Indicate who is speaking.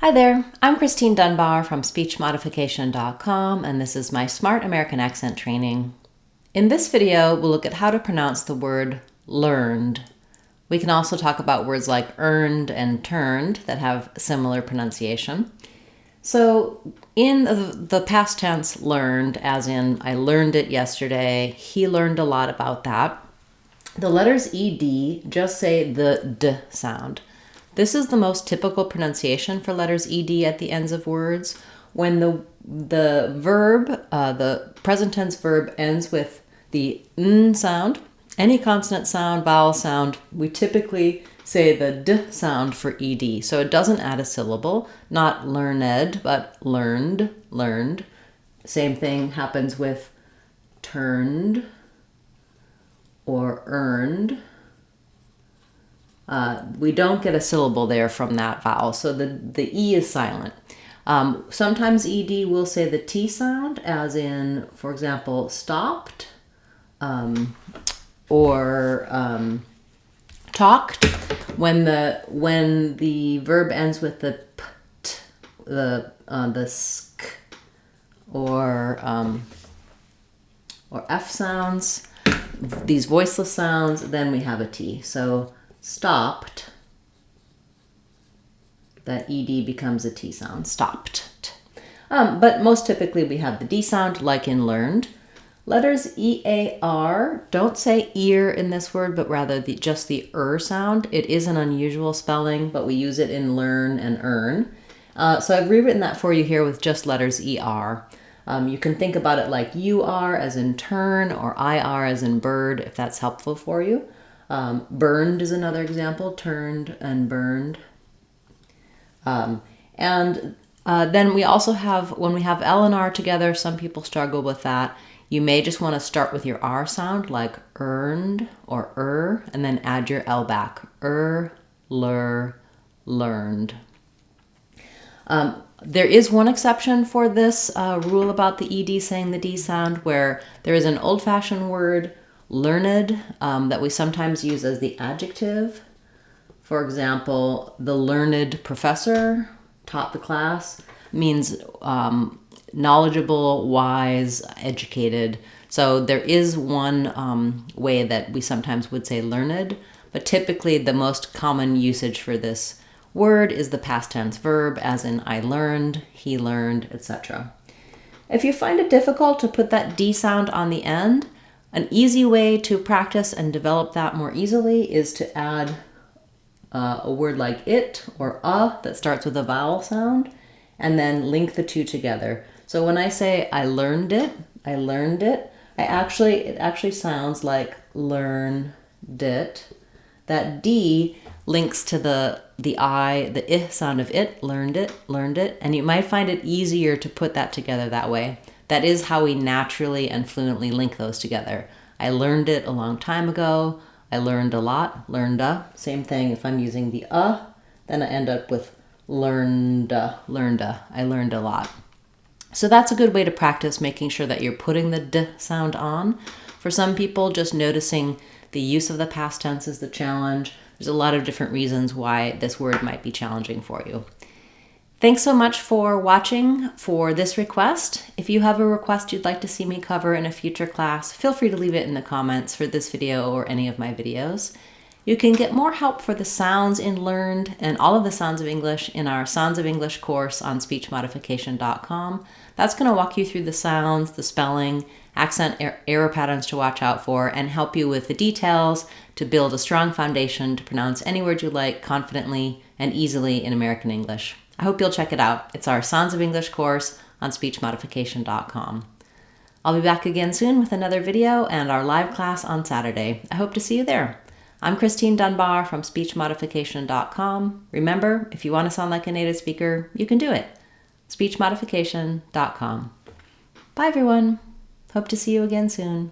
Speaker 1: Hi there, I'm Christine Dunbar from speechmodification.com, and this is my Smart American Accent training. In this video, we'll look at how to pronounce the word learned. We can also talk about words like earned and turned that have similar pronunciation. So in the past tense learned, as in I learned it yesterday, he learned a lot about that, the letters ed just say the d sound. This is the most typical pronunciation for letters ed at the ends of words. When the verb, the present tense verb ends with the n sound, any consonant sound, vowel sound, we typically say the d sound for ed. So it doesn't add a syllable, not learned, but learned, learned. Same thing happens with turned or earned. We don't get a syllable there from that vowel, so the E is silent. Sometimes ED will say the T sound, as in, for example, stopped, or talked. When the verb ends with the p, t, the sk, or F sounds, these voiceless sounds, then we have a T. So stopped, that ed becomes a T sound, stopped. But most typically we have the D sound, like in learned. Letters EAR don't say ear in this word, but rather just the sound. It is an unusual spelling, but we use it in learn and earn. So I've rewritten that for you here with just letters ER. You can think about it like you are as in turn, or IR as in bird, if that's helpful for you. Burned is another example, turned and burned. Then we also have, when we have L and R together, some people struggle with that. You may just want to start with your R sound, like earned or and then add your L back. Learned. There is one exception for this rule about the ED saying the D sound, where there is an old-fashioned word, learned, that we sometimes use as the adjective. For example, the learned professor taught the class means knowledgeable, wise, educated. So there is one way that we sometimes would say learned, but typically the most common usage for this word is the past tense verb, as in I learned, he learned, etc. If you find it difficult to put that D sound on the end, an easy way to practice and develop that more easily is to add a word like it or that starts with a vowel sound, and then link the two together. So when I say I learned it, it actually sounds like learned it. That D links to the I, the I sound of it, learned it, and you might find it easier to put that together that way. That is how we naturally and fluently link those together. I learned it a long time ago. I learned a lot, learned a. Same thing if I'm using the then I end up with learned a. I learned a lot. So that's a good way to practice making sure that you're putting the D sound on. For some people, just noticing the use of the past tense is the challenge. There's a lot of different reasons why this word might be challenging for you. Thanks so much for watching for this request. If you have a request you'd like to see me cover in a future class, feel free to leave it in the comments for this video or any of my videos. You can get more help for the sounds in learned and all of the sounds of English in our Sounds of English course on speechmodification.com. That's going to walk you through the sounds, the spelling, accent error patterns to watch out for, and help you with the details to build a strong foundation to pronounce any word you like confidently and easily in American English. I hope you'll check it out. It's our Sounds of English course on speechmodification.com. I'll be back again soon with another video and our live class on Saturday. I hope to see you there. I'm Christine Dunbar from speechmodification.com. Remember, if you want to sound like a native speaker, you can do it. speechmodification.com. Bye everyone. Hope to see you again soon.